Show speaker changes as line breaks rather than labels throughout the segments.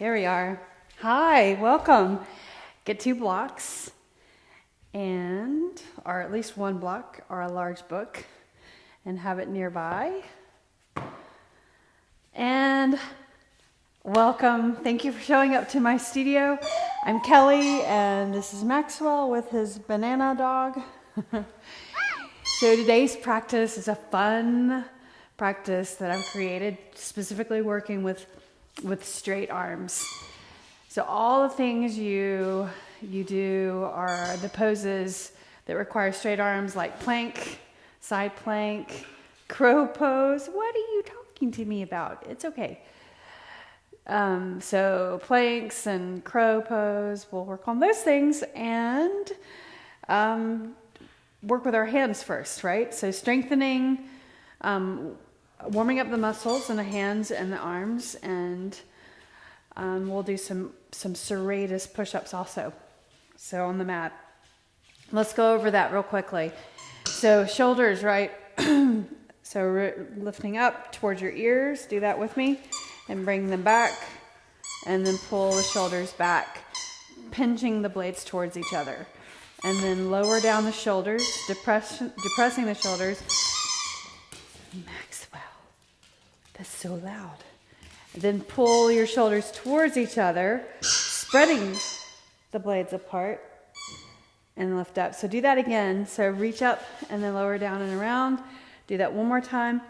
Here we are. Hi, welcome. Get 2 blocks or at least 1 block or a large book and have it nearby. And welcome. Thank you for showing up to my studio. I'm Kelly and this is Maxwell with his banana dog. So today's practice is a fun practice that I've created specifically working with straight arms. So all the things you do are the poses that require straight arms, like plank, side plank, crow pose. What are you talking to me about? It's okay. So planks and crow pose, we'll work on those things and work with our hands first, right? So strengthening, warming up the muscles in the hands and the arms, and we'll do some serratus push-ups also. So on the mat, let's go over that real quickly. So shoulders, right? So lifting up towards your ears, do that with me, and bring them back, and then pull the shoulders back, pinching the blades towards each other, and then lower down the shoulders, depressing the shoulders. Maxwell, that's so loud. And then pull your shoulders towards each other, spreading the blades apart, and lift up. So do that again. So reach up and then lower down and around. Do that one more time.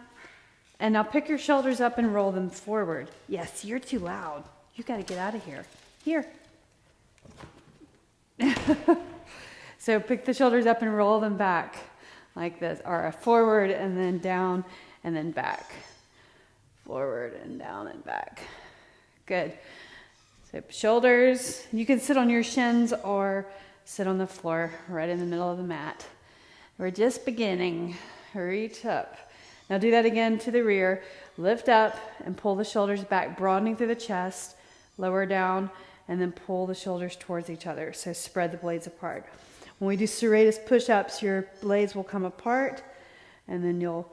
And now pick your shoulders up and roll them forward. Yes, you're too loud. You got to get out of here. Here. So pick the shoulders up and roll them back like this, or forward and then down and then back. Forward and down and back. Good. So shoulders, you can sit on your shins or sit on the floor right in the middle of the mat. We're just beginning. Reach up. Now do that again to the rear. Lift up and pull the shoulders back, broadening through the chest. Lower down and then pull the shoulders towards each other. So spread the blades apart. When we do serratus push-ups, your blades will come apart and then you'll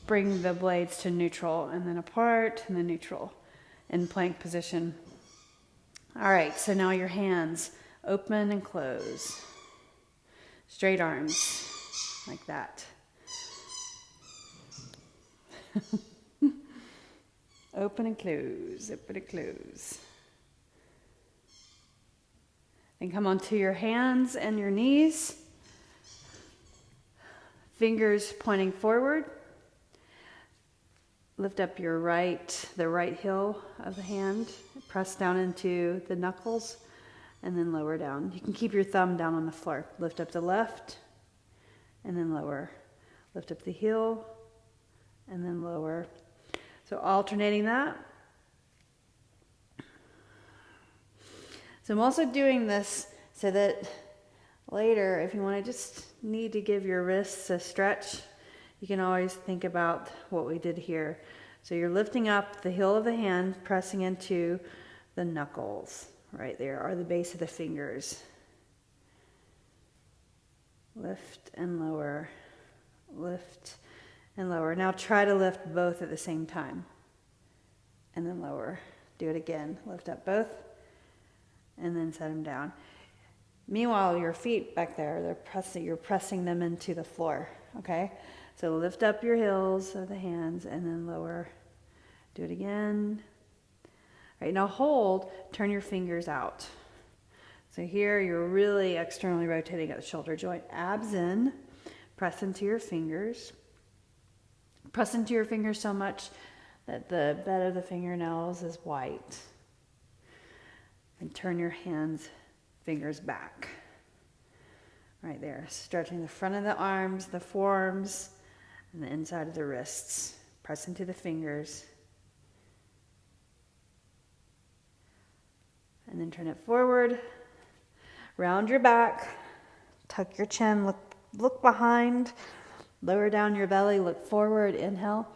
bring the blades to neutral and then apart and then neutral in plank position. All right, so now your hands open and close. Straight arms like that. Open and close, open and close. Then come onto your hands and your knees. Fingers pointing forward. Lift up the right heel of the hand. Press down into the knuckles and then lower down. You can keep your thumb down on the floor. Lift up the left and then lower. Lift up the heel and then lower. So alternating that. So I'm also doing this so that later, if you want to just need to give your wrists a stretch, you can always think about what we did here. So you're lifting up the heel of the hand, pressing into the knuckles right there, or the base of the fingers. Lift and lower, lift and lower. Now try to lift both at the same time. And then lower. Do it again. Lift up both and then set them down. Meanwhile, your feet back there, you're pressing them into the floor, okay? So lift up your heels of the hands and then lower. Do it again. All right, now hold, turn your fingers out. So here you're really externally rotating at the shoulder joint. Abs in, press into your fingers. Press into your fingers so much that the bed of the fingernails is white. And turn your fingers back. Right there, stretching the front of the arms, the forearms, and the inside of the wrists. Press into the fingers. And then turn it forward. Round your back. Tuck your chin. Look behind. Lower down your belly. Look forward. Inhale.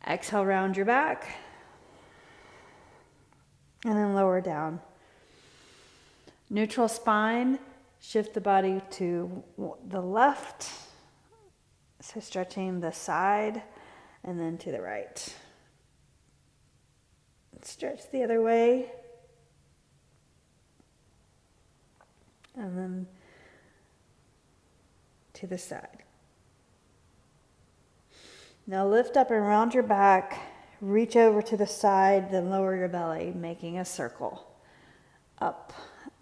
Exhale, round your back. And then lower down. Neutral spine. Shift the body to the left. So stretching the side and then to the right. Stretch the other way. And then to the side. Now lift up and round your back. Reach over to the side, then lower your belly, making a circle. Up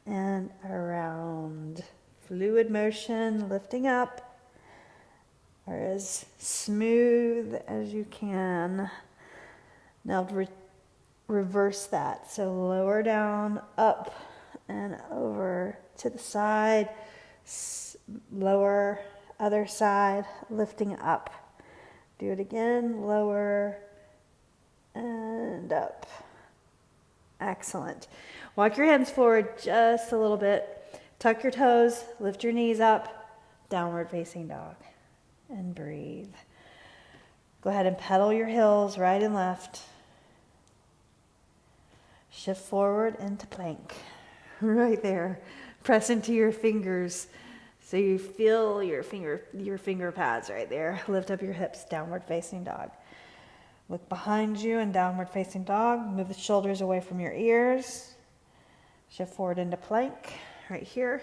and around. Fluid motion, lifting up. Or as smooth as you can. Now reverse that. So lower down, up and over to the side. Lower, other side, lifting up. Do it again, lower and up. Excellent. Walk your hands forward just a little bit. Tuck your toes, lift your knees up, downward facing dog. And breathe. Go ahead and pedal your heels right and left. Shift forward into plank. Right there. Press into your fingers so you feel your finger pads right there. Lift up your hips, downward facing dog. Look behind you and downward facing dog. Move the shoulders away from your ears. Shift forward into plank right here.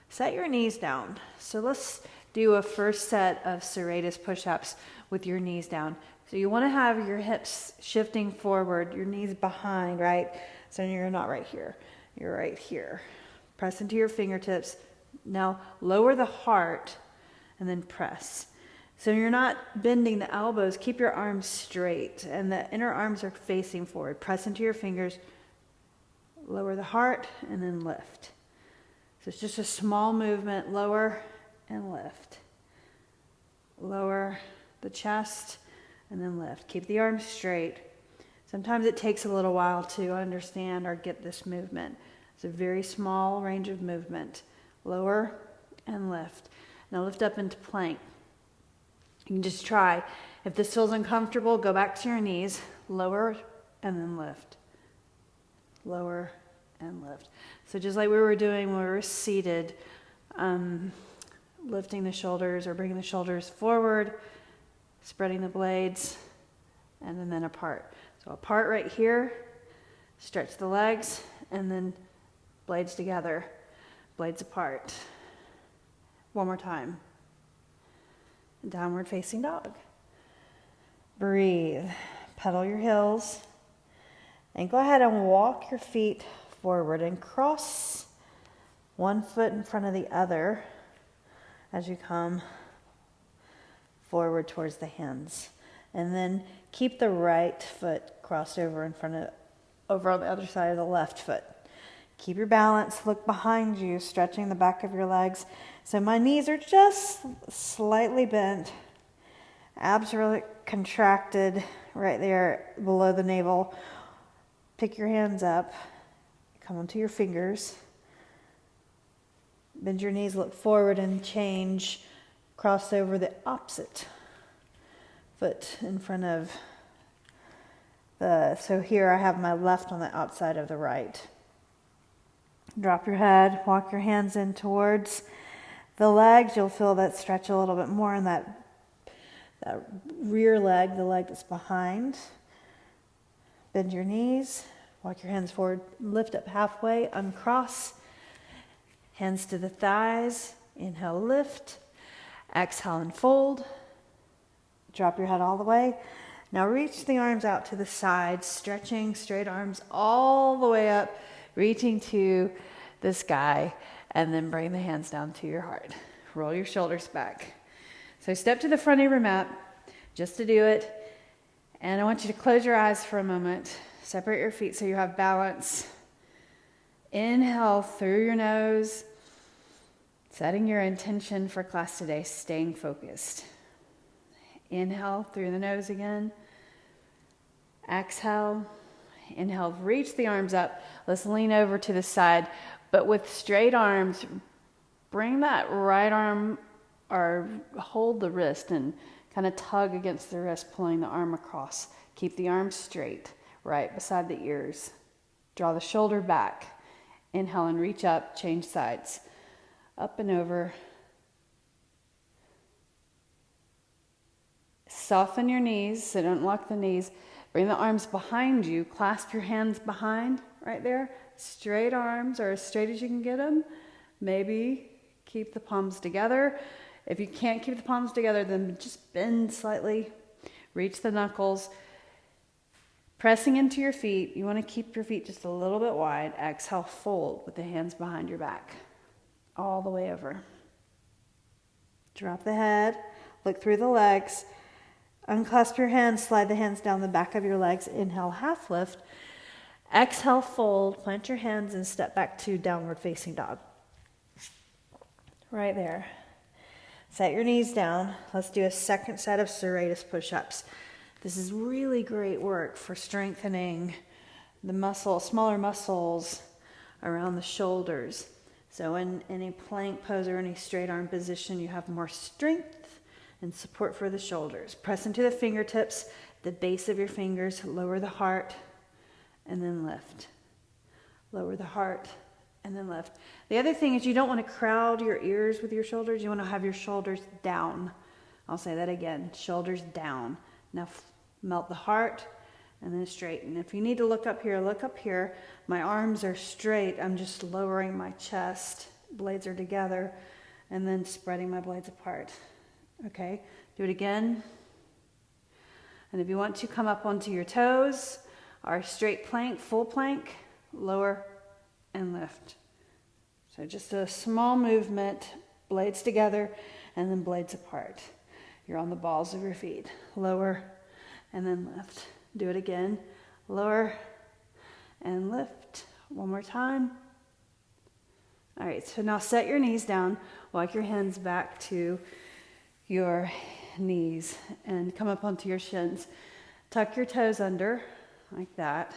Set your knees down. So let's do a first set of serratus push-ups with your knees down. So you want to have your hips shifting forward, your knees behind, right? So you're not right here. You're right here. Press into your fingertips. Now lower the heart and then press. So you're not bending the elbows. Keep your arms straight and the inner arms are facing forward. Press into your fingers. Lower the heart and then lift. So it's just a small movement. Lower and lift. Lower the chest and then lift. Keep the arms straight. Sometimes it takes a little while to understand or get this movement. It's a very small range of movement. Lower and lift. Now lift up into plank. You can just try. If this feels uncomfortable, go back to your knees. Lower and then lift. Lower and lift. So just like we were doing when we were seated, lifting the shoulders or bringing the shoulders forward, spreading the blades, and then apart. So apart right here, stretch the legs, and then blades together, blades apart. One more time. Downward facing dog. Breathe. Pedal your heels. And go ahead and walk your feet forward and cross one foot in front of the other as you come forward towards the hands. And then keep the right foot crossed over over on the other side of the left foot. Keep your balance, look behind you, stretching the back of your legs. So my knees are just slightly bent. Abs are really contracted right there below the navel. Pick your hands up. Come onto your fingers. Bend your knees, look forward and change. Cross over the opposite foot in front of so here I have my left on the outside of the right. Drop your head, walk your hands in towards the legs. You'll feel that stretch a little bit more in that rear leg, the leg that's behind. Bend your knees, walk your hands forward, lift up halfway, uncross. Hands to the thighs, inhale, lift. Exhale and fold. Drop your head all the way. Now reach the arms out to the side, stretching straight arms all the way up, reaching to the sky, and then bring the hands down to your heart. Roll your shoulders back. So step to the front of your mat just to do it. And I want you to close your eyes for a moment. Separate your feet so you have balance. Inhale through your nose, setting your intention for class today, staying focused. Inhale through the nose again. Exhale. Inhale, reach the arms up. Let's lean over to the side. But with straight arms, bring that right arm or hold the wrist and kind of tug against the wrist, pulling the arm across. Keep the arms straight, right beside the ears. Draw the shoulder back. Inhale and reach up, change sides. Up and over. Soften your knees, so don't lock the knees. Bring the arms behind you. Clasp your hands behind right there. Straight arms, or as straight as you can get them. Maybe keep the palms together. If you can't keep the palms together, then just bend slightly. Reach the knuckles. Pressing into your feet. You want to keep your feet just a little bit wide. Exhale, fold with the hands behind your back. All the way over. Drop the head. Look through the legs. Unclasp your hands. Slide the hands down the back of your legs. Inhale, half lift. Exhale, fold. Plant your hands and step back to downward facing dog. Right there. Set your knees down. Let's do a second set of serratus push-ups. This is really great work for strengthening the smaller muscles around the shoulders. So in any plank pose or any straight arm position, you have more strength and support for the shoulders. Press into the fingertips, the base of your fingers, lower the heart, and then lift. Lower the heart, and then lift. The other thing is you don't want to crowd your ears with your shoulders. You want to have your shoulders down. I'll say that again, shoulders down. Now melt the heart and then straighten. If you need to look up here, look up here. My arms are straight. I'm just lowering my chest. Blades are together and then spreading my blades apart. Okay, do it again. And if you want to come up onto your toes, our straight plank, full plank, lower and lift. So just a small movement, blades together and then blades apart. You're on the balls of your feet. Lower and then lift. Do it again. Lower and lift. One more time. All right, so now set your knees down. Walk your hands back to your knees and come up onto your shins. Tuck your toes under like that.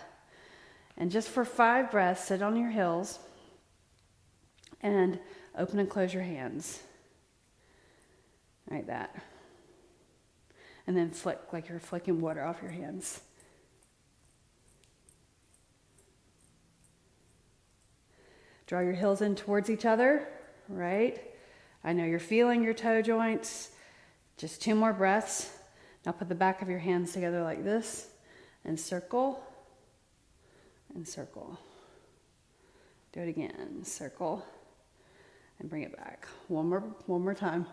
And just for 5 breaths, sit on your heels and open and close your hands. Like that. And then flick like you're flicking water off your hands. Draw your heels in towards each other, right? I know you're feeling your toe joints. Just 2 more breaths. Now put the back of your hands together like this and circle and circle. Do it again. Circle and bring it back. One more time.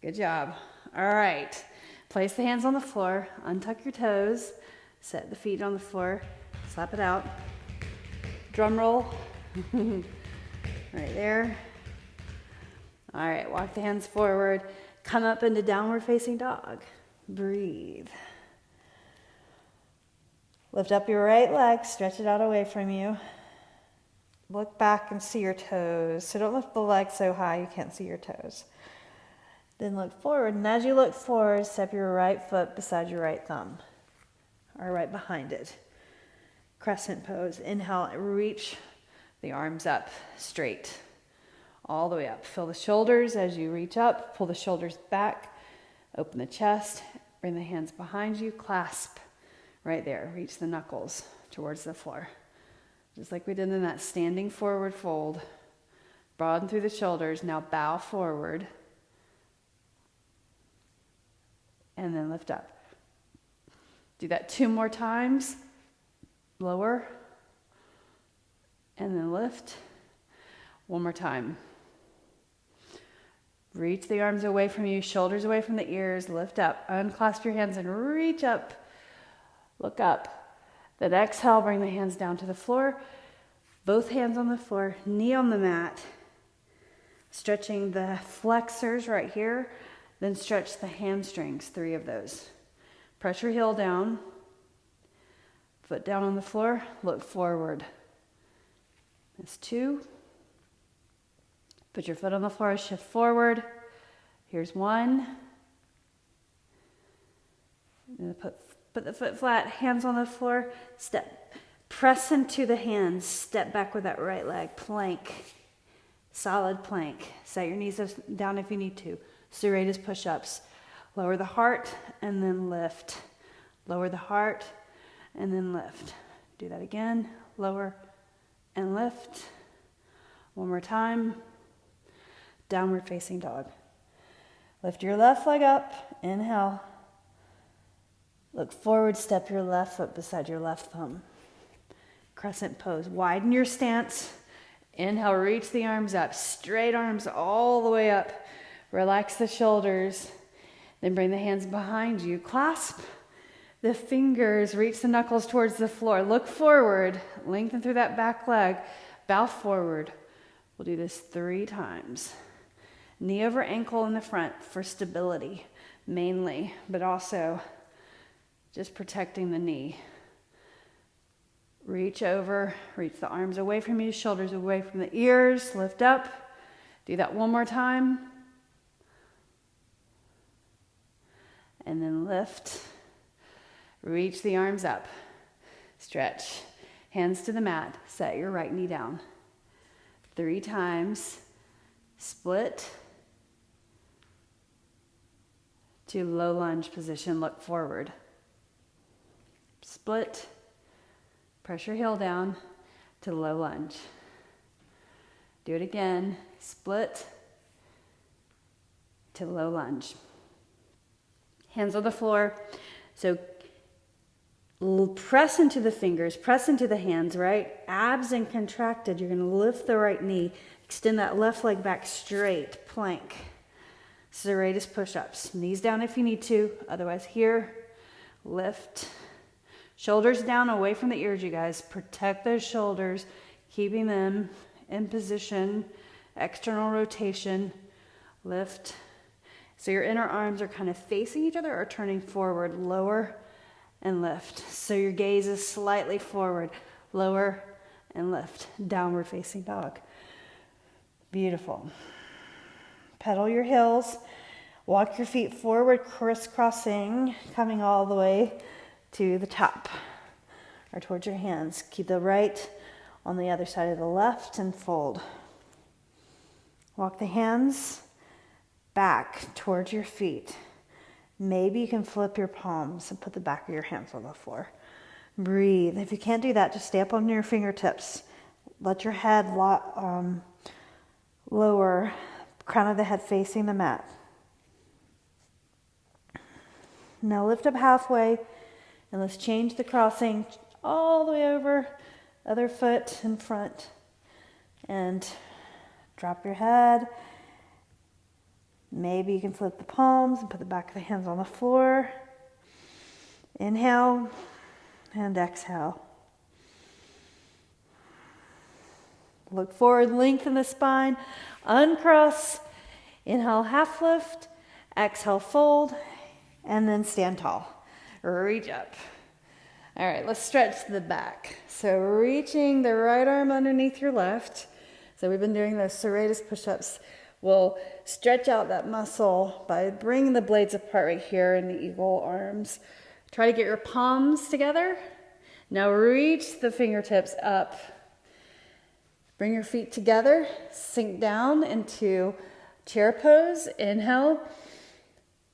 Good job. All right. Place the hands on the floor. Untuck your toes. Set the feet on the floor. Slap it out. Drum roll. Right there. All right. Walk the hands forward. Come up into downward facing dog. Breathe. Lift up your right leg. Stretch it out away from you. Look back and see your toes. So don't lift the leg so high you can't see your toes. Then look forward. And as you look forward, step your right foot beside your right thumb. Or right behind it. Crescent pose. Inhale, reach the arms up straight. All the way up. Feel the shoulders as you reach up. Pull the shoulders back. Open the chest. Bring the hands behind you. Clasp right there. Reach the knuckles towards the floor. Just like we did in that standing forward fold. Broaden through the shoulders. Now bow forward. And then lift up. Do that 2 more times. Lower. And then lift. 1 more time. Reach the arms away from you, shoulders away from the ears. Lift up. Unclasp your hands and reach up. Look up. Then exhale, bring the hands down to the floor. Both hands on the floor, knee on the mat. Stretching the flexors right here. Then stretch the hamstrings, 3 of those. Press your heel down. Foot down on the floor. Look forward. That's 2. Put your foot on the floor, shift forward. Here's 1. And put the foot flat, hands on the floor. Step, press into the hands. Step back with that right leg. Plank, solid plank. Set your knees down if you need to. Serratus push-ups. Lower the heart and then lift. Lower the heart and then lift. Do that again. Lower and lift. 1 more time. Downward facing dog. Lift your left leg up. Inhale. Look forward, step your left foot beside your left thumb. Crescent pose. Widen your stance. Inhale, reach the arms up. Straight arms all the way up. Relax the shoulders. Then bring the hands behind you. Clasp the fingers. Reach the knuckles towards the floor. Look forward. Lengthen through that back leg. Bow forward. We'll do this 3 times. Knee over ankle in the front for stability, mainly, but also just protecting the knee. Reach over, reach the arms away from you, shoulders away from the ears, lift up. Do that one more time. And then lift. Reach the arms up. Stretch. Hands to the mat. Set your right knee down. 3 times. Split. To low lunge position, look forward. Split. Press your heel down to low lunge. Do it again. Split to low lunge. Hands on the floor. So press into the fingers, press into the hands, right? Abs and contracted. You're going to lift the right knee. Extend that left leg back straight. Plank. Serratus push-ups. Knees down if you need to. Otherwise here. Lift. Shoulders down away from the ears, you guys. Protect those shoulders. Keeping them in position. External rotation. Lift. So your inner arms are kind of facing each other or turning forward. Lower and lift. So your gaze is slightly forward. Lower and lift. Downward facing dog. Beautiful. Pedal your heels. Walk your feet forward, crisscrossing, coming all the way to the top or towards your hands. Keep the right on the other side of the left and fold. Walk the hands back towards your feet. Maybe you can flip your palms and put the back of your hands on the floor. Breathe. If you can't do that, just stay up on your fingertips. Let your head lower, crown of the head facing the mat. Now lift up halfway and let's change the crossing all the way over, other foot in front. And drop your head. Maybe you can flip the palms and put the back of the hands on the floor. Inhale and exhale. Look forward, lengthen the spine, uncross. Inhale, half lift. Exhale, fold. And then stand tall. Reach up. All right, let's stretch the back. So reaching the right arm underneath your left. So we've been doing those serratus push-ups. We'll stretch out that muscle by bringing the blades apart right here in the eagle arms. Try to get your palms together. Now reach the fingertips up. Bring your feet together. Sink down into chair pose. Inhale.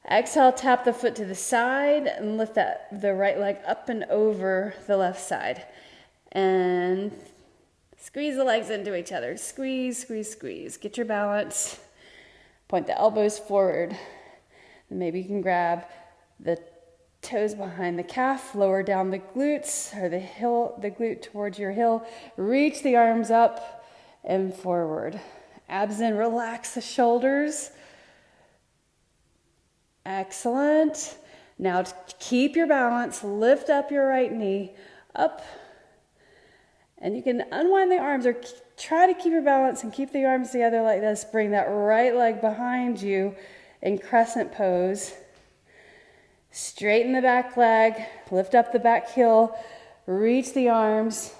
Exhale, tap the foot to the side and lift the right leg up and over the left side. And squeeze the legs into each other. Squeeze, squeeze, squeeze. Get your balance. Point the elbows forward. And maybe you can grab the toes behind the calf, lower down the glutes or the glute towards your heel. Reach the arms up and forward. Abs in, relax the shoulders. Excellent. Now keep your balance. Lift up your right knee. Up. And you can unwind the arms or try to keep your balance and keep the arms together like this. Bring that right leg behind you in crescent pose. Straighten the back leg. Lift up the back heel. Reach the arms.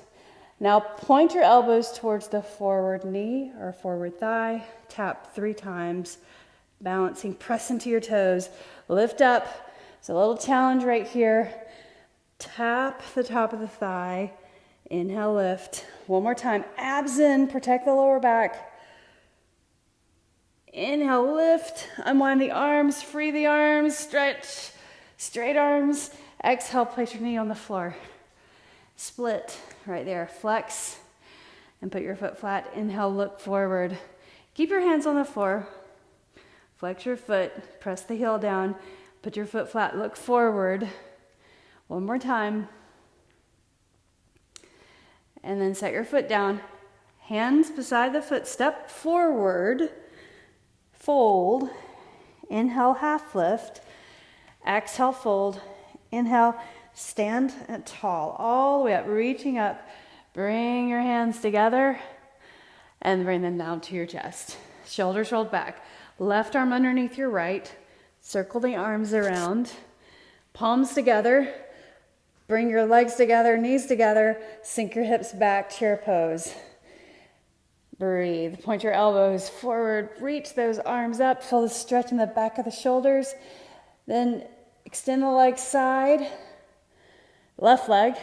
Now point your elbows towards the forward knee or forward thigh. Tap 3 times. Balancing, press into your toes. Lift up. It's a little challenge right here. Tap the top of the thigh. Inhale, lift. One more time. Abs in, protect the lower back. Inhale, lift. Unwind the arms, free the arms, stretch. Straight arms. Exhale, place your knee on the floor. Split right there. Flex and put your foot flat. Inhale, look forward. Keep your hands on the floor. Flex your foot, press the heel down, put your foot flat, look forward. One more time. And then set your foot down. Hands beside the foot. Step forward. Fold. Inhale, half lift. Exhale, fold. Inhale, stand tall. All the way up, reaching up. Bring your hands together and bring them down to your chest. Shoulders rolled back. Left arm underneath your right. Circle the arms around. Palms together. Bring your legs together, knees together. Sink your hips back, chair pose. Breathe. Point your elbows forward. Reach those arms up. Feel the stretch in the back of the shoulders. Then extend the leg side. Left leg.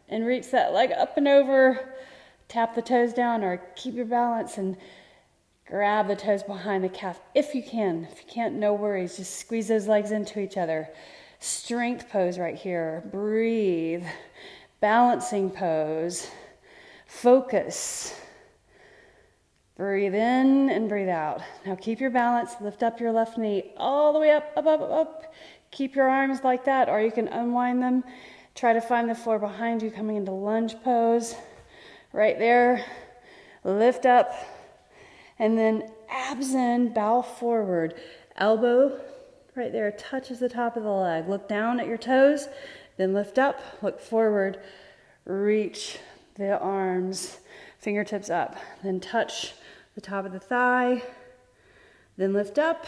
And reach that leg up and over. Tap the toes down or keep your balance and grab the toes behind the calf if you can. If you can't, no worries. Just squeeze those legs into each other. Strength pose right here. Breathe. Balancing pose. Focus. Breathe in and breathe out. Now keep your balance. Lift up your left knee all the way up, up, up, up. Keep your arms like that, or you can unwind them. Try to find the floor behind you, coming into lunge pose. Right there. Lift up. And then abs in, bow forward. Elbow right there touches the top of the leg. Look down at your toes, then lift up, look forward, reach the arms, fingertips up, then touch the top of the thigh, then lift up.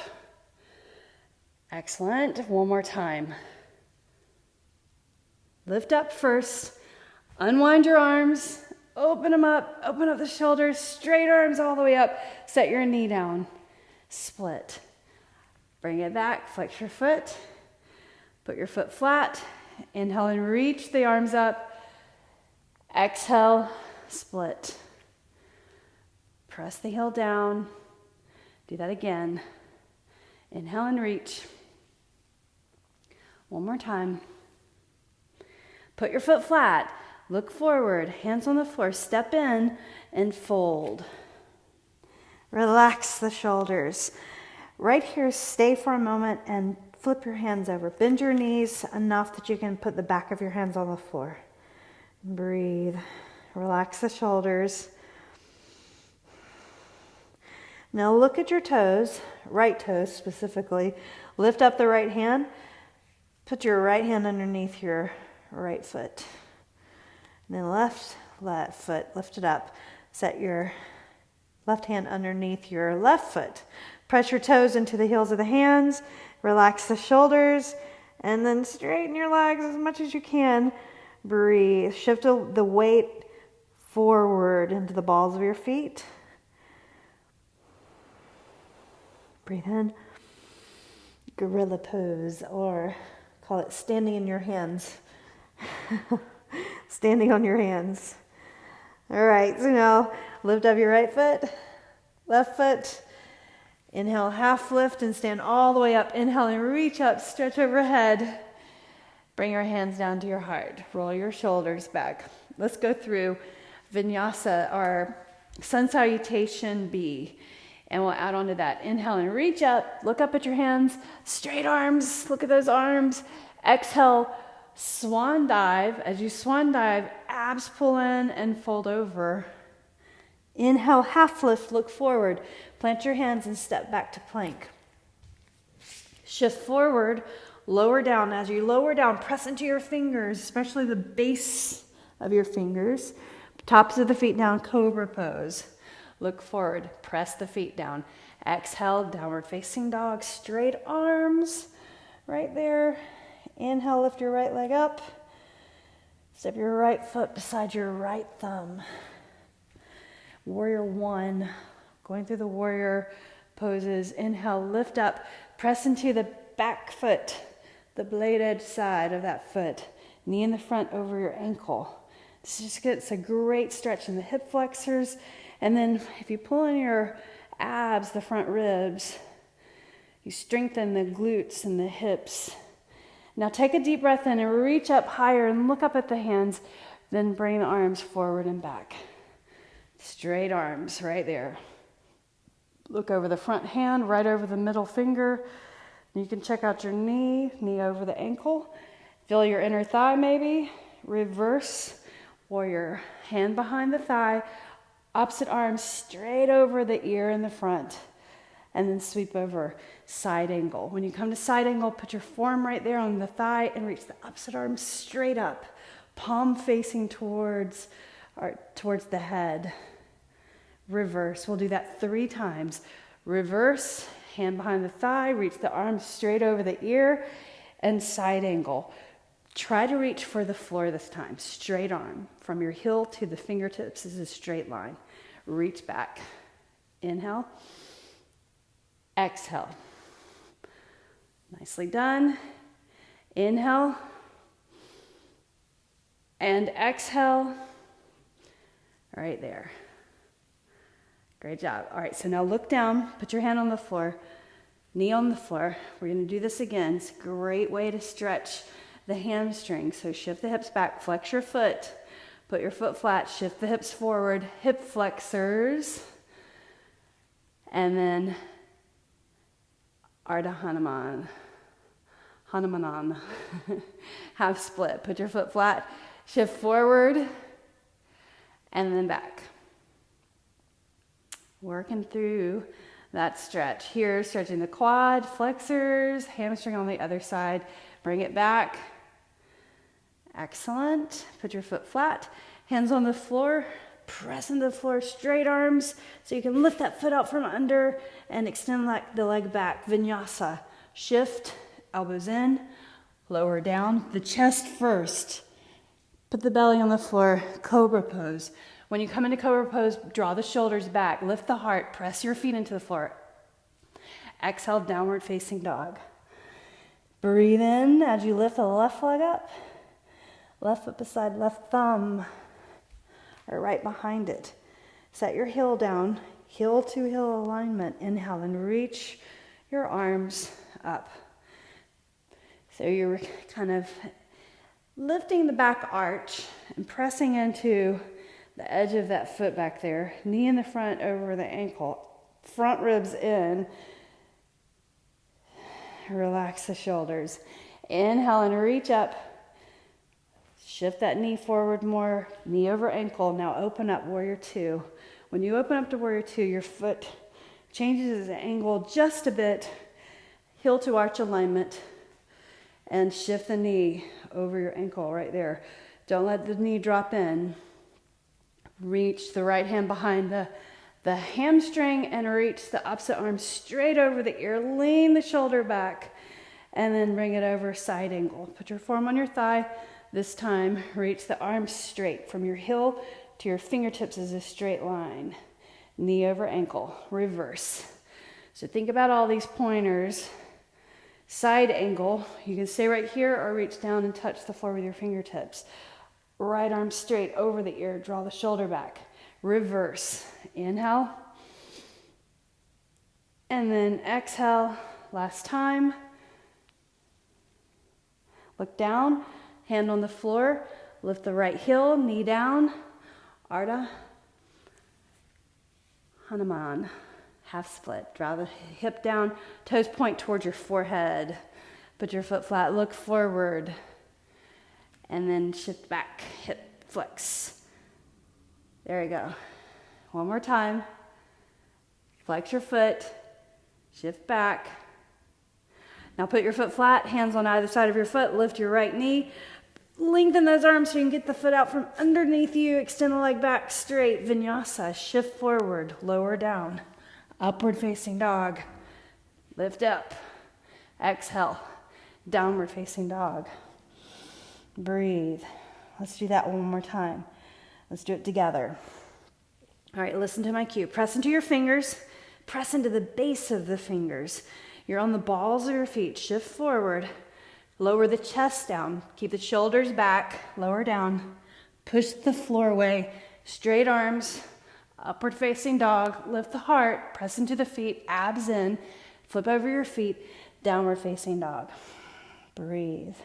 Excellent. One more time. Lift up first, unwind your arms, open them up, open up the shoulders, straight arms all the way up, set your knee down, split. Bring it back, flex your foot, put your foot flat, inhale and reach the arms up, exhale, split. Press the heel down, do that again. Inhale and reach. One more time. Put your foot flat, look forward, hands on the floor, step in and fold. Relax the shoulders. Right here, stay for a moment and flip your hands over. Bend your knees enough that you can put the back of your hands on the floor. Breathe. Relax the shoulders. Now look at your toes, right toes specifically. Lift up the right hand. Put your right hand underneath your right foot. And then left foot, lift it up. Set your left hand underneath your left foot. Press your toes into the heels of the hands. Relax the shoulders. And then straighten your legs as much as you can. Breathe. Shift the weight forward into the balls of your feet. Breathe in. Gorilla pose, or call it standing in your hands. Standing on your hands. All right, so now lift up your right foot, left foot. Inhale, half lift and stand all the way up. Inhale and reach up, stretch overhead. Bring your hands down to your heart. Roll your shoulders back. Let's go through Vinyasa, our sun salutation B. And we'll add on to that. Inhale and reach up. Look up at your hands. Straight arms. Look at those arms. Exhale, swan dive. As you swan dive, abs pull in and fold over. Inhale, half lift, look forward. Plant your hands and step back to plank. Shift forward, lower down. As you lower down, press into your fingers, especially the base of your fingers. Tops of the feet down, cobra pose. Look forward, press the feet down. Exhale, downward facing dog, straight arms right there. Inhale, lift your right leg up. Step your right foot beside your right thumb. Warrior one, going through the warrior poses. Inhale, lift up, press into the back foot, the blade edge side of that foot. Knee in the front over your ankle. This just gets a great stretch in the hip flexors. And then if you pull in your abs, the front ribs, you strengthen the glutes and the hips. Now take a deep breath in and reach up higher and look up at the hands. Then bring the arms forward and back. Straight arms right there. Look over the front hand, right over the middle finger. You can check out your knee over the ankle. Feel your inner thigh maybe. Reverse warrior. Hand behind the thigh. Opposite arm straight over the ear in the front. And then sweep over. Side angle. When you come to side angle, put your forearm right there on the thigh and reach the opposite arm straight up. Palm facing towards the head. Reverse. We'll do that 3 times. Reverse, hand behind the thigh, reach the arm straight over the ear, and side angle. Try to reach for the floor this time. Straight arm. From your heel to the fingertips is a straight line. Reach back. Inhale. Exhale. Nicely done. Inhale. And exhale. Right there. Great job. All right, so now look down, put your hand on the floor, knee on the floor. We're going to do this again. It's a great way to stretch the hamstring. So shift the hips back, flex your foot, put your foot flat, shift the hips forward, hip flexors, and then Ardha Hanumanan, half split. Put your foot flat, shift forward, and then back. Working through that stretch. Here, stretching the quad, flexors, hamstring on the other side. Bring it back. Excellent. Put your foot flat, hands on the floor, press into the floor, straight arms, so you can lift that foot out from under and extend the leg back. Vinyasa. Shift, elbows in, lower down, the chest first. Put the belly on the floor, cobra pose. When you come into cobra pose, draw the shoulders back, lift the heart, press your feet into the floor. Exhale, downward facing dog. Breathe in as you lift the left leg up. Left foot beside left thumb, or right behind it. Set your heel down, heel to heel alignment. Inhale and reach your arms up. So you're kind of lifting the back arch and pressing into the edge of that foot back there, knee in the front over the ankle, front ribs in, relax the shoulders. Inhale and reach up, shift that knee forward more, knee over ankle. Now open up, warrior 2. When you open up to warrior 2, your foot changes its angle just a bit, heel to arch alignment, and shift the knee over your ankle right there. Don't let the knee drop in. Reach the right hand behind the hamstring and reach the opposite arm straight over the ear. Lean the shoulder back and then bring it over side angle. Put your forearm on your thigh. This time, reach the arm straight. From your heel to your fingertips is a straight line. Knee over ankle. Reverse. So think about all these pointers. Side angle. You can stay right here or reach down and touch the floor with your fingertips. Right arm straight over the ear. Draw the shoulder back. Reverse. Inhale. And then exhale. Last time. Look down. Hand on the floor. Lift the right heel. Knee down. Ardha Hanuman. Half split. Draw the hip down. Toes point towards your forehead. Put your foot flat. Look forward. And then shift back, hip flex. There you go. One more time. Flex your foot, shift back. Now put your foot flat, hands on either side of your foot, lift your right knee. Lengthen those arms so you can get the foot out from underneath you, extend the leg back straight. Vinyasa, shift forward, lower down. Upward facing dog. Lift up, exhale, downward facing dog. Breathe. Let's do that one more time. Let's do it together. All right, listen to my cue. Press into your fingers. Press into the base of the fingers. You're on the balls of your feet. Shift forward. Lower the chest down. Keep the shoulders back. Lower down. Push the floor away. Straight arms. Upward facing dog. Lift the heart. Press into the feet. Abs in. Flip over your feet. Downward facing dog. Breathe.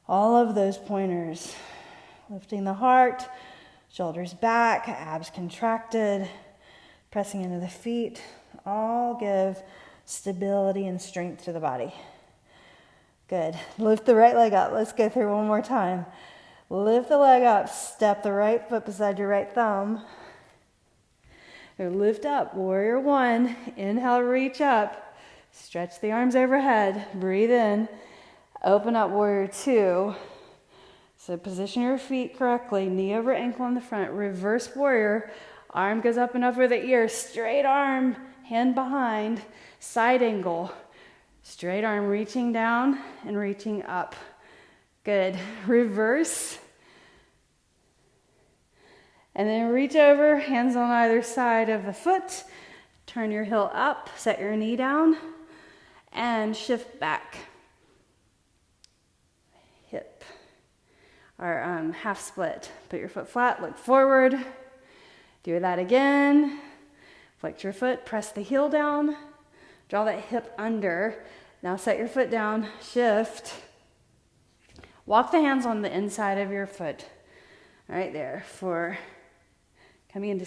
All of those pointers, lifting the heart, shoulders back, abs contracted, pressing into the feet, all give stability and strength to the body. Good. Lift the right leg up. Let's go through one more time. Lift the leg up. Step the right foot beside your right thumb. Or lift up. Warrior one. Inhale, reach up. Stretch the arms overhead. Breathe in. Open up, warrior two. So position your feet correctly. Knee over ankle in the front. Reverse warrior. Arm goes up and over the ear. Straight arm, hand behind. Side angle. Straight arm reaching down and reaching up. Good. Reverse. And then reach over, hands on either side of the foot. Turn your heel up, set your knee down, and shift back. Hip. Or half split. Put your foot flat, look forward. Do that again. Flex your foot, press the heel down. Draw that hip under. Now set your foot down, shift. Walk the hands on the inside of your foot. Right there for coming into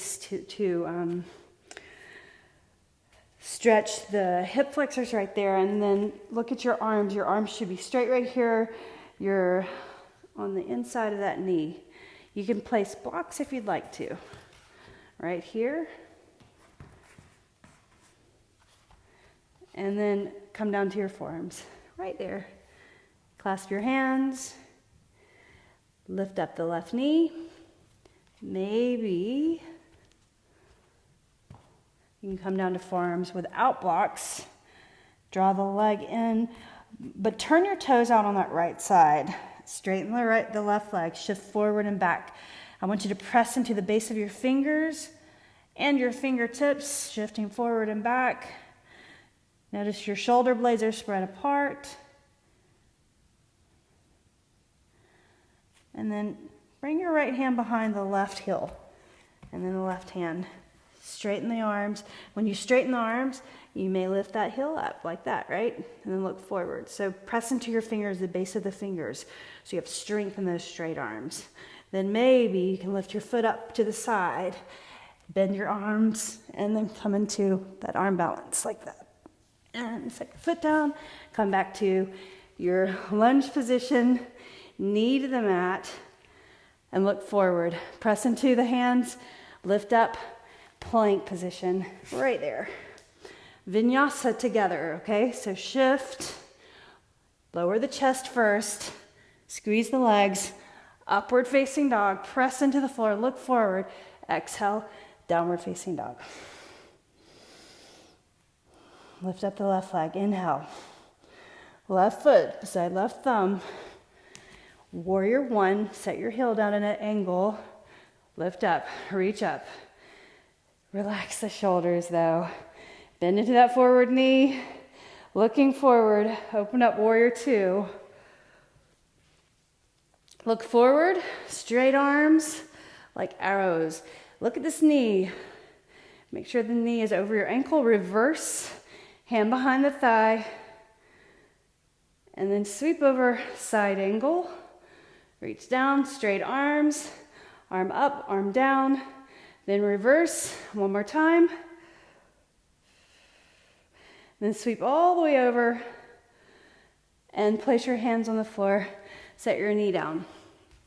stretch the hip flexors right there, and then look at your arms. Your arms should be straight right here. You're on the inside of that knee. You can place blocks if you'd like to. Right here. And then come down to your forearms. Right there. Clasp your hands. Lift up the left knee. Maybe you can come down to forearms without blocks. Draw the leg in, but turn your toes out on that right side. Straighten the left leg, shift forward and back. I want you to press into the base of your fingers and your fingertips, shifting forward and back. Notice your shoulder blades are spread apart. And then bring your right hand behind the left heel, and then the left hand. Straighten the arms. When you straighten the arms, you may lift that heel up like that, right? And then look forward. So press into your fingers, the base of the fingers, so you have strength in those straight arms. Then maybe you can lift your foot up to the side, bend your arms, and then come into that arm balance like that. And set your foot down, come back to your lunge position, knee to the mat, and look forward. Press into the hands, lift up, plank position, right there. Vinyasa together, okay? So shift, lower the chest first, squeeze the legs, upward facing dog, press into the floor, look forward, exhale, downward facing dog. Lift up the left leg, inhale. Left foot beside left thumb. Warrior one, set your heel down at an angle. Lift up, reach up. Relax the shoulders though. Bend into that forward knee. Looking forward, open up warrior two. Look forward, straight arms like arrows. Look at this knee. Make sure the knee is over your ankle. Reverse, hand behind the thigh. And then sweep over, side angle. Reach down, straight arms. Arm up, arm down. Then reverse, one more time. Then sweep all the way over and place your hands on the floor. Set your knee down.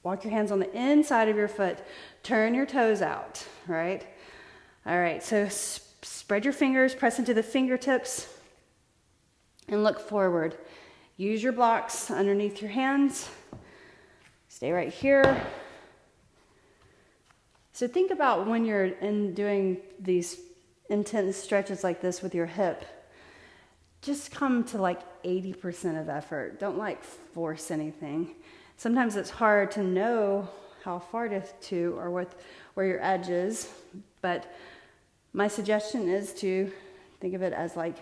Walk your hands on the inside of your foot. Turn your toes out, right? All right, so spread your fingers, press into the fingertips, and look forward. Use your blocks underneath your hands. Stay right here. So think about when you're doing these intense stretches like this with your hip. Just come to like 80% of effort. Don't like force anything. Sometimes it's hard to know how far to or where your edge is, but my suggestion is to think of it as like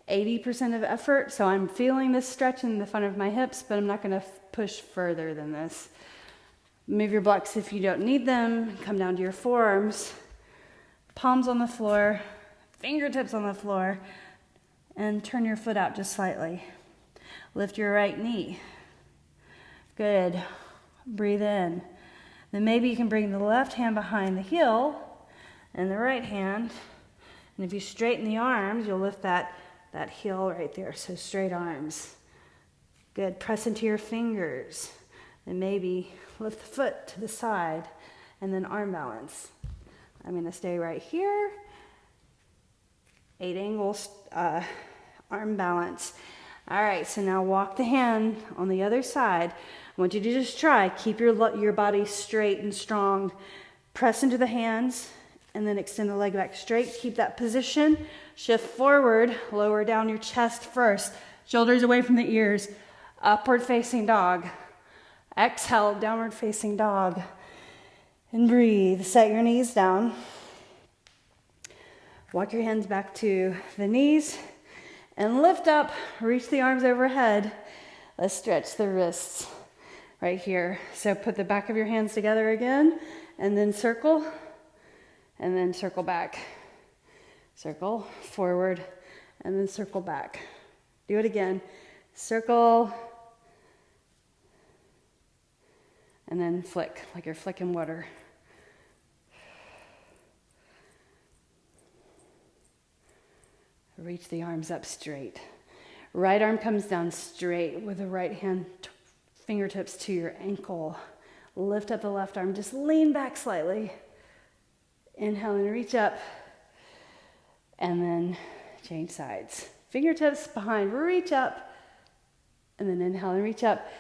80% of effort. So I'm feeling this stretch in the front of my hips, but I'm not going to push further than this. Move your blocks if you don't need them. Come down to your forearms, palms on the floor, fingertips on the floor, and turn your foot out just slightly. Lift your right knee. Good. Breathe in. Then maybe you can bring the left hand behind the heel and the right hand. And if you straighten the arms, you'll lift that heel right there. So straight arms. Good. Press into your fingers. And maybe lift the foot to the side. And then arm balance. I'm going to stay right here. 8 angles, arm balance. All right, so now walk the hand on the other side. I want you to just try. Keep your body straight and strong. Press into the hands and then extend the leg back straight. Keep that position. Shift forward. Lower down your chest first. Shoulders away from the ears. Upward facing dog. Exhale, downward facing dog. And breathe. Set your knees down. Walk your hands back to the knees. And lift up. Reach the arms overhead. Let's stretch the wrists right here. So put the back of your hands together again. And then circle. And then circle back. Circle forward. And then circle back. Do it again. Circle. And then flick, like you're flicking water. Reach the arms up straight. Right arm comes down straight with the right hand fingertips to your ankle. Lift up the left arm. Just lean back slightly. Inhale and reach up. And then change sides. Fingertips behind. Reach up. And then inhale and reach up.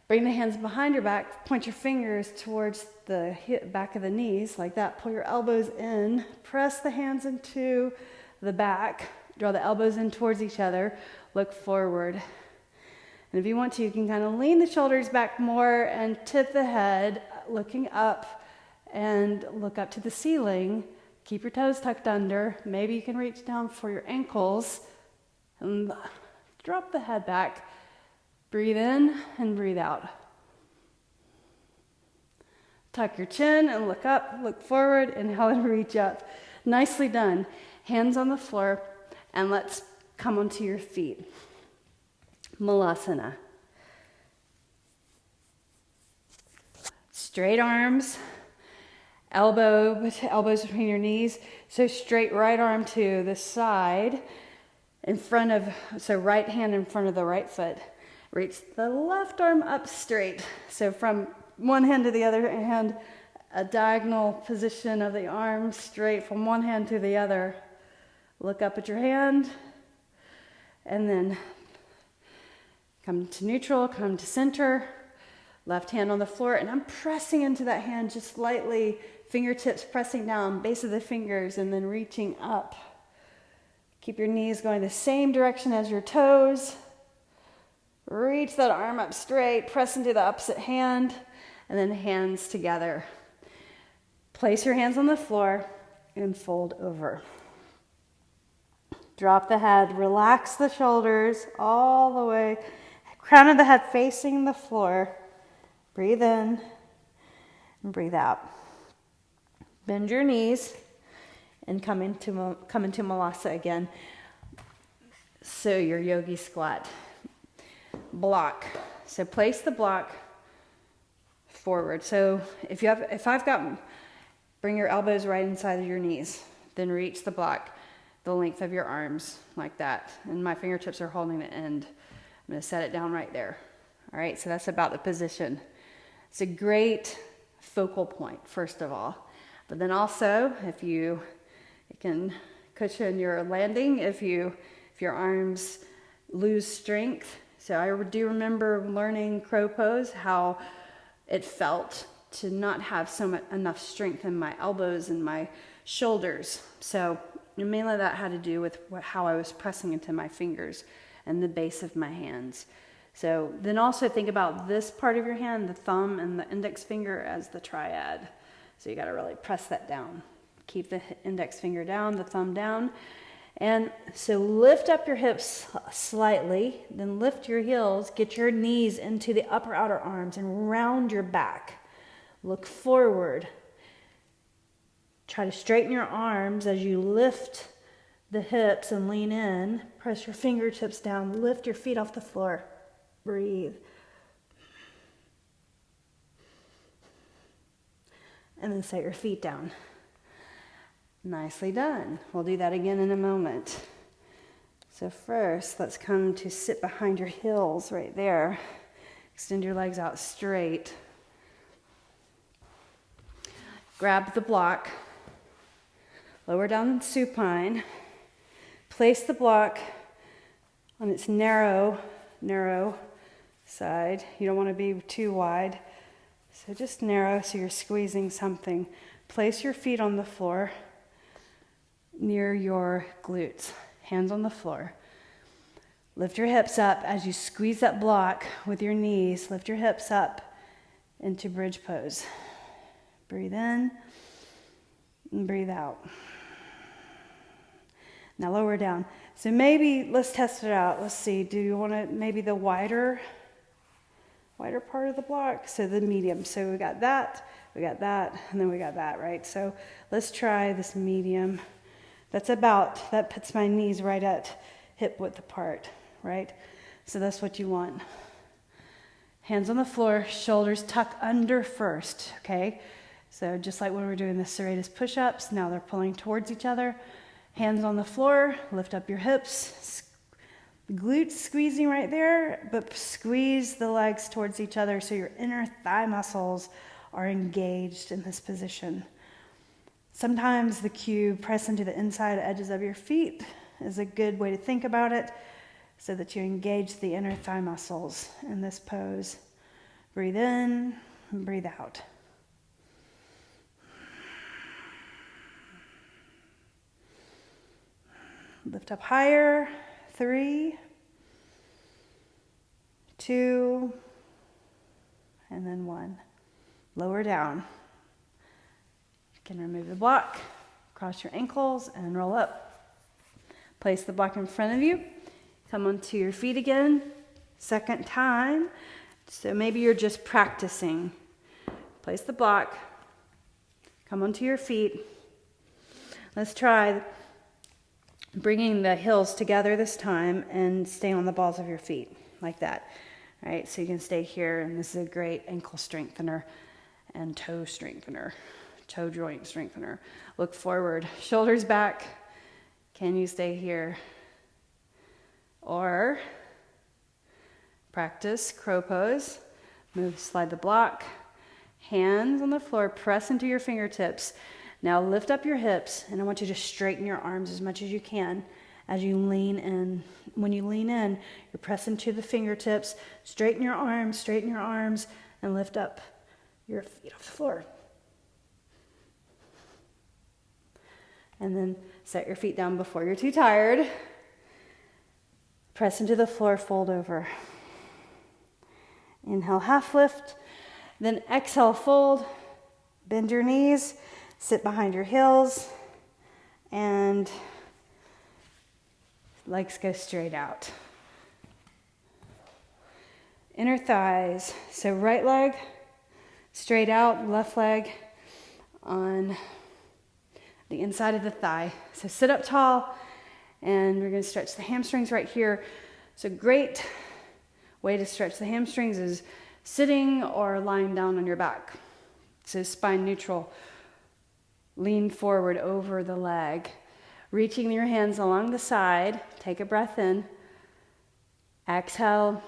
Bring the hands behind your back. Point your fingers towards the back of the knees like that. Pull your elbows in. Press the hands into the back. Draw the elbows in towards each other. Look forward. And if you want to, you can kind of lean the shoulders back more and tip the head, looking up, and look up to the ceiling. Keep your toes tucked under. Maybe you can reach down for your ankles. And drop the head back. Breathe in and breathe out. Tuck your chin and look up, look forward, inhale and reach up. Nicely done. Hands on the floor. And let's come onto your feet. Malasana. Straight arms, elbows between your knees. So straight right arm to the side, so right hand in front of the right foot. Reach the left arm up straight. So from one hand to the other hand, a diagonal position of the arm straight from one hand to the other. Look up at your hand, and then come to neutral, come to center, left hand on the floor, and I'm pressing into that hand just lightly, fingertips pressing down, base of the fingers, and then reaching up. Keep your knees going the same direction as your toes. Reach that arm up straight, press into the opposite hand, and then hands together. Place your hands on the floor and fold over. Drop the head, relax the shoulders all the way, crown of the head facing the floor. Breathe in and breathe out. Bend your knees and come into Malasa again. So your yogi squat. Block. So place the block forward. So bring your elbows right inside of your knees. Then reach the block the length of your arms like that. And my fingertips are holding the end. I'm going to set it down right there. All right, so that's about the position. It's a great focal point, first of all. But then also, it can cushion your landing if your arms lose strength. So I do remember learning crow pose, how it felt to not have enough strength in my elbows and my shoulders. So mainly that had to do with how I was pressing into my fingers and the base of my hands. So then also think about this part of your hand, the thumb and the index finger, as the triad. So you got to really press that down. Keep the index finger down, the thumb down. And so lift up your hips slightly, then lift your heels, get your knees into the upper outer arms and round your back. Look forward. Try to straighten your arms as you lift the hips and lean in. Press your fingertips down, lift your feet off the floor. Breathe. And then set your feet down. Nicely done. We'll do that again in a moment. So first, let's come to sit behind your heels right there. Extend your legs out straight. Grab the block. Lower down supine. Place the block on its narrow side. You don't want to be too wide. So just narrow so you're squeezing something. Place your feet on the floor near your glutes. Hands on the floor. Lift your hips up as you squeeze that block with your knees. Lift your hips up into bridge pose. Breathe in and breathe out. Now lower down. So maybe let's test it out. Let's see. Do you want to maybe the wider part of the block? So the medium. So we got that, and then we got that, right? So let's try this medium. That puts my knees right at hip width apart, right? So that's what you want. Hands on the floor, shoulders tuck under first, okay? So just like when we were doing the serratus push-ups, now they're pulling towards each other. Hands on the floor, lift up your hips, glutes squeezing right there, but squeeze the legs towards each other so your inner thigh muscles are engaged in this position. Sometimes the cue, press into the inside edges of your feet, is a good way to think about it so that you engage the inner thigh muscles in this pose. Breathe in and breathe out. Lift up higher. 3, 2, and then 1. Lower down. You can remove the block, cross your ankles, and roll up. Place the block in front of you. Come onto your feet again. Second time. So maybe you're just practicing. Place the block. Come onto your feet. Let's try bringing the heels together this time and stay on the balls of your feet like that. All right, so you can stay here, and this is a great ankle strengthener and toe strengthener, toe joint strengthener. Look forward, shoulders back. Can you stay here? Or practice crow pose. Move, slide the block. Hands on the floor, press into your fingertips. Now lift up your hips, and I want you to straighten your arms as much as you can as you lean in. When you lean in, you're pressing to the fingertips. Straighten your arms, and lift up your feet off the floor. And then set your feet down before you're too tired. Press into the floor, fold over. Inhale, half lift. Then exhale, fold. Bend your knees. Sit behind your heels, and legs go straight out. Inner thighs. So right leg straight out, left leg on the inside of the thigh. So sit up tall, and we're going to stretch the hamstrings right here. So great way to stretch the hamstrings is sitting or lying down on your back. So spine neutral. Lean forward over the leg. Reaching your hands along the side. Take a breath in. Exhale.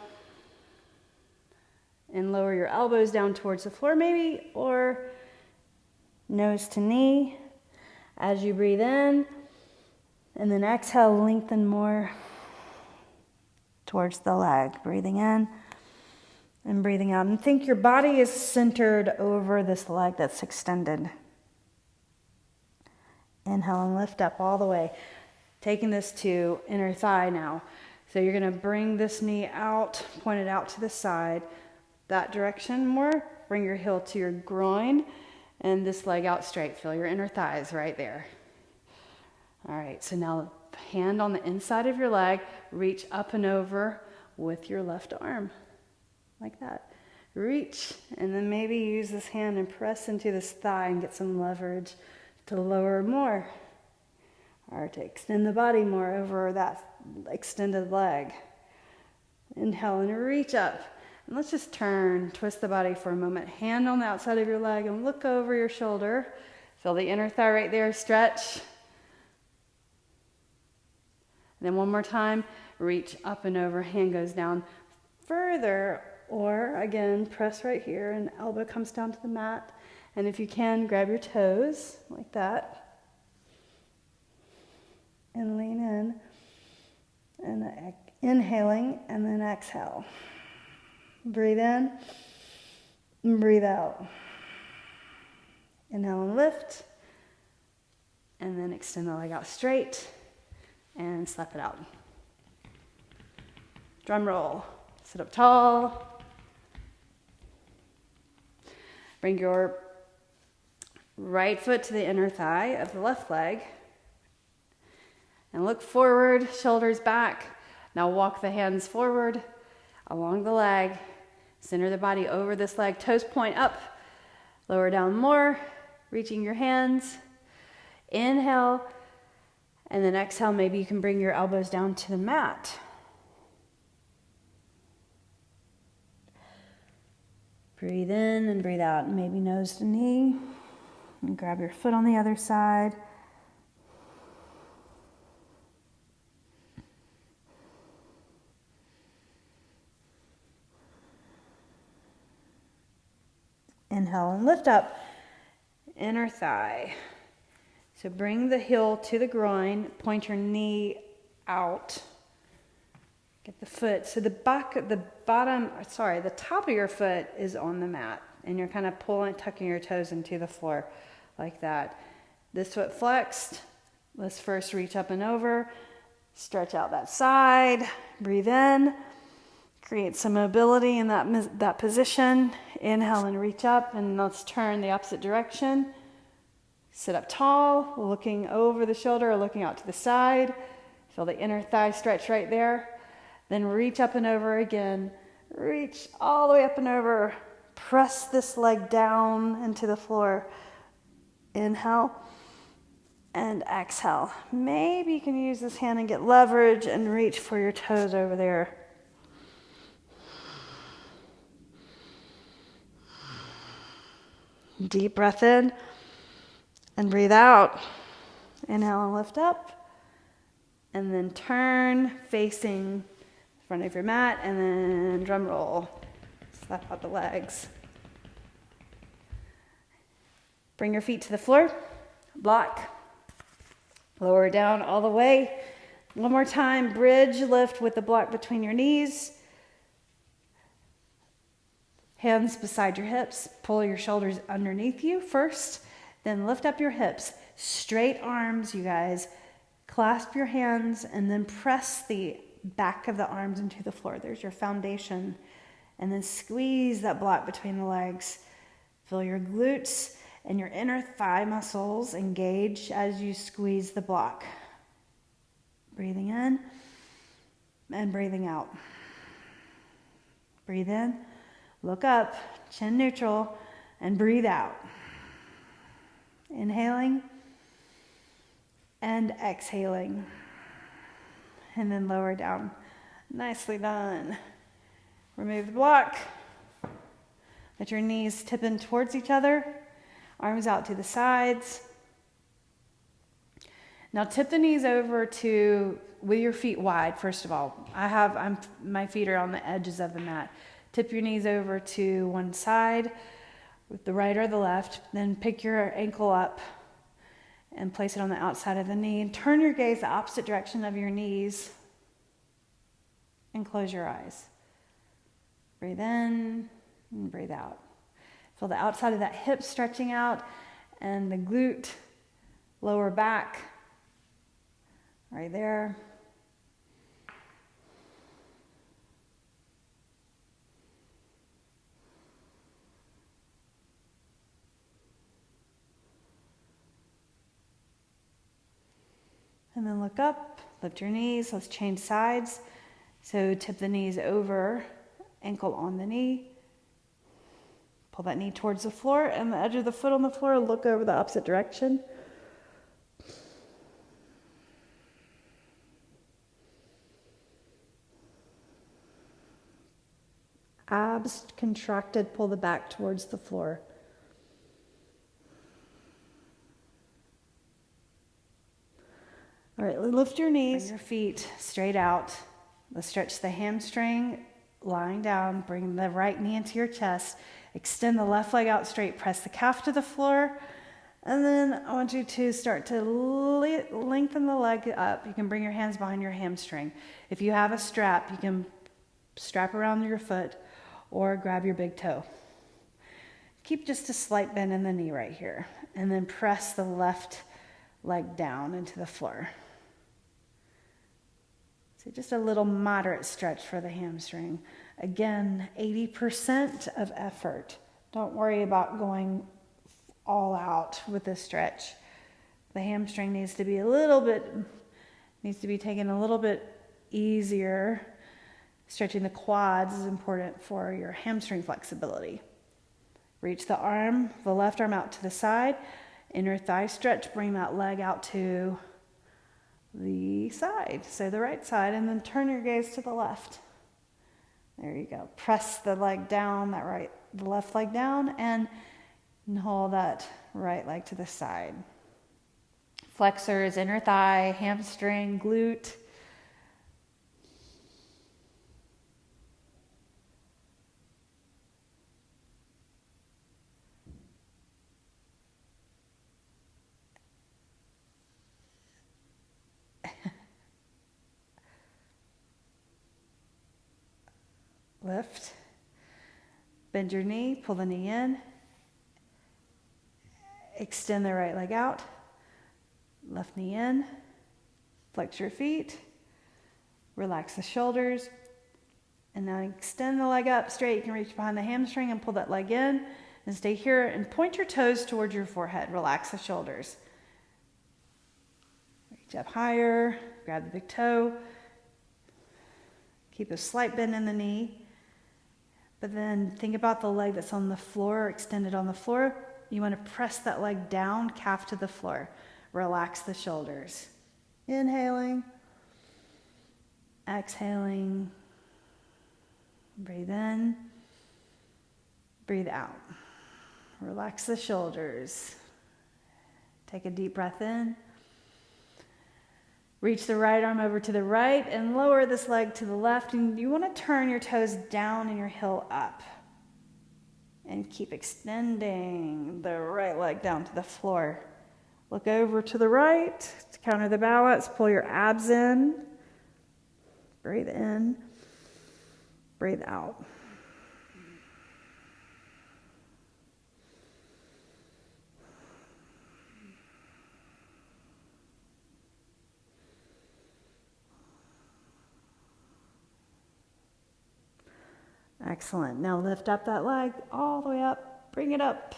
And lower your elbows down towards the floor maybe, or nose to knee as you breathe in. And then exhale, lengthen more towards the leg. Breathing in and breathing out. And think your body is centered over this leg that's extended. Inhale and lift up all the way. Taking this to inner thigh now. So you're going to bring this knee out, point it out to the side. That direction more. Bring your heel to your groin and this leg out straight. Feel your inner thighs right there. All right, so now hand on the inside of your leg. Reach up and over with your left arm. Like that. Reach, and then maybe use this hand and press into this thigh and get some leverage to lower more, or to extend the body more over that extended leg. Inhale and reach up. And let's just turn, twist the body for a moment. Hand on the outside of your leg and look over your shoulder. Feel the inner thigh right there, stretch. And then one more time, reach up and over, hand goes down further, or again, press right here and elbow comes down to the mat. And if you can, grab your toes like that and lean in and inhaling and then exhale. Breathe in and breathe out. Inhale and lift, and then extend the leg out straight and slap it out. Drum roll. Sit up tall. Bring your right foot to the inner thigh of the left leg and look forward, shoulders back. Now walk the hands forward along the leg. Center the body over this leg. Toes point up. Lower down more. Reaching your hands. Inhale. And then exhale. Maybe you can bring your elbows down to the mat. Breathe in and breathe out. Maybe nose to knee. And grab your foot on the other side. Inhale and lift up. Inner thigh. So bring the heel to the groin. Point your knee out. Get the foot. So the top of your foot is on the mat. And you're kind of tucking your toes into the floor like that. This foot flexed. Let's first reach up and over. Stretch out that side. Breathe in. Create some mobility in that position. Inhale and reach up, and let's turn the opposite direction. Sit up tall, looking over the shoulder or looking out to the side. Feel the inner thigh stretch right there. Then reach up and over again. Reach all the way up and over. Press this leg down into the floor. Inhale and exhale. Maybe you can use this hand and get leverage and reach for your toes over there. Deep breath in and breathe out. Inhale and lift up. And then turn facing the front of your mat and then drum roll. Slap out the legs. Bring your feet to the floor. Block. Lower down all the way. One more time. Bridge lift with the block between your knees. Hands beside your hips. Pull your shoulders underneath you first. Then lift up your hips. Straight arms, you guys. Clasp your hands and then press the back of the arms into the floor. There's your foundation. And then squeeze that block between the legs. Feel your glutes and your inner thigh muscles engage as you squeeze the block. Breathing in and breathing out. Breathe in. Look up, chin neutral, and breathe out. Inhaling and exhaling. And then lower down. Nicely done. Remove the block. Let your knees tip in towards each other. Arms out to the sides. Now tip the knees over with your feet wide, first of all. My feet are on the edges of the mat. Tip your knees over to one side with the right or the left. Then pick your ankle up and place it on the outside of the knee. And turn your gaze the opposite direction of your knees and close your eyes. Breathe in and breathe out. Feel the outside of that hip stretching out and the glute, lower back, right there. And then look up, lift your knees. Let's change sides. So tip the knees over, ankle on the knee. Pull that knee towards the floor and the edge of the foot on the floor. Look over the opposite direction. Abs contracted, pull the back towards the floor. All right, lift your knees. Bring your feet straight out. Let's stretch the hamstring, lying down. Bring the right knee into your chest. Extend the left leg out straight. Press the calf to the floor. And then I want you to start to lengthen the leg up. You can bring your hands behind your hamstring. If you have a strap, you can strap around your foot or grab your big toe. Keep just a slight bend in the knee right here. And then press the left leg down into the floor. So just a little moderate stretch for the hamstring. Again, 80% of effort. Don't worry about going all out with this stretch. The hamstring needs to be taken a little bit easier. Stretching the quads is important for your hamstring flexibility. Reach the left arm out to the side. Inner thigh stretch, bring that leg out to the side, so the right side, and then turn your gaze to the left. There you go. Press the leg down, the left leg down, and hold that right leg to the side. Flexors, inner thigh, hamstring, glute. Lift. Bend your knee, pull the knee in. Extend the right leg out. Left knee in. Flex your feet. Relax the shoulders. And now extend the leg up straight. You can reach behind the hamstring and pull that leg in. And stay here and point your toes towards your forehead. Relax the shoulders. Reach up higher. Grab the big toe. Keep a slight bend in the knee. But then think about the leg that's on the floor, extended on the floor. You want to press that leg down, calf to the floor. Relax the shoulders. Inhaling. Exhaling. Breathe in. Breathe out. Relax the shoulders. Take a deep breath in. Reach the right arm over to the right and lower this leg to the left. And you want to turn your toes down and your heel up. And keep extending the right leg down to the floor. Look over to the right to counter the balance. Pull your abs in. Breathe in. Breathe out. Excellent. Now lift up that leg all the way up. Bring it up.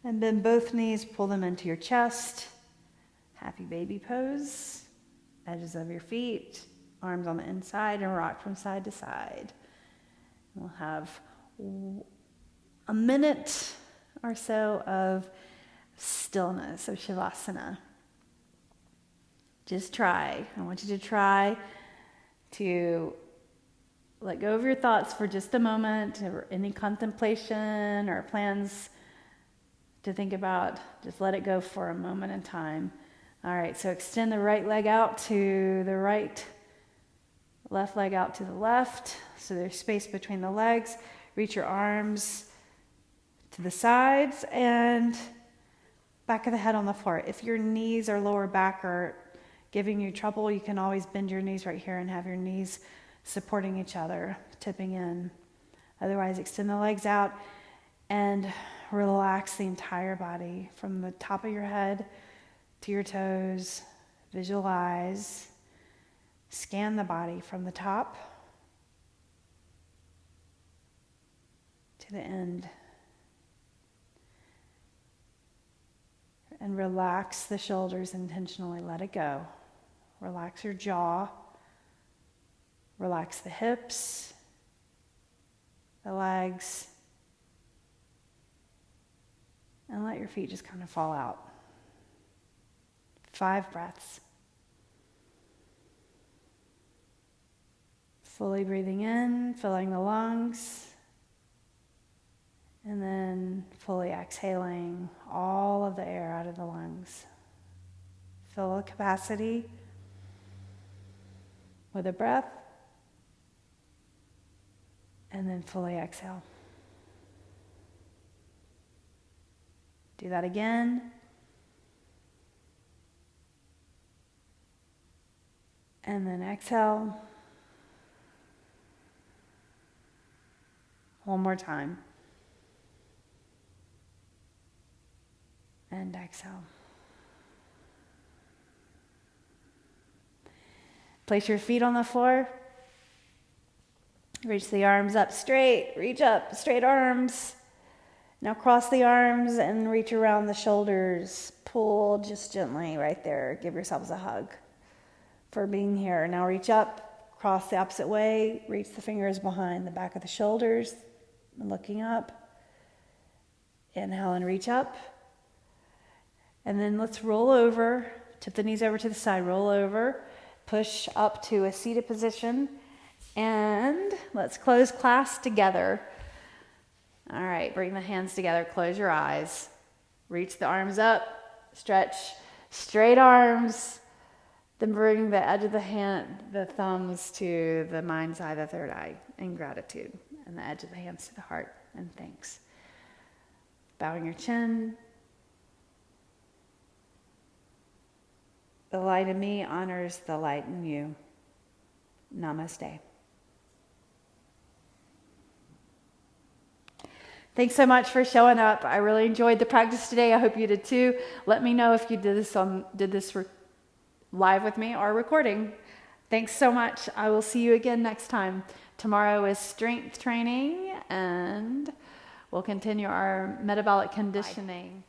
And bend both knees. Pull them into your chest. Happy baby pose. Edges of your feet. Arms on the inside and rock from side to side. We'll have a minute or so of stillness, of Shavasana. Just try. I want you to try to let go of your thoughts for just a moment, or any contemplation or plans to think about. Just let it go for a moment in time. All right, so extend the right leg out to the right, left leg out to the left. So there's space between the legs. Reach your arms to the sides and back of the head on the floor. If your knees or lower back are giving you trouble, you can always bend your knees right here and have your knees supporting each other, tipping in. Otherwise, extend the legs out and relax the entire body from the top of your head to your toes. Visualize. Scan the body from the top to the end. And relax the shoulders intentionally. Let it go. Relax your jaw. Relax the hips, the legs, and let your feet just kind of fall out. 5 breaths. Fully breathing in, filling the lungs, and then fully exhaling all of the air out of the lungs. Fill the capacity with a breath. And then fully exhale. Do that again. And then exhale. One more time. And exhale. Place your feet on the floor. Reach the arms up straight. Reach up, straight arms. Now cross the arms and reach around the shoulders. Pull just gently right there. Give yourselves a hug for being here. Now reach up, cross the opposite way. Reach the fingers behind the back of the shoulders. Looking up. Inhale and reach up. And then let's roll over. Tip the knees over to the side. Roll over. Push up to a seated position. And let's close class together. All right, bring the hands together, close your eyes. Reach the arms up, stretch straight arms. Then bring the edge of the thumbs to the mind's eye, the third eye, in gratitude. And the edge of the hands to the heart, and thanks. Bowing your chin. The light in me honors the light in you. Namaste. Thanks so much for showing up. I really enjoyed the practice today. I hope you did too. Let me know if you did this live with me or recording. Thanks so much. I will see you again next time. Tomorrow is strength training, and we'll continue our metabolic conditioning.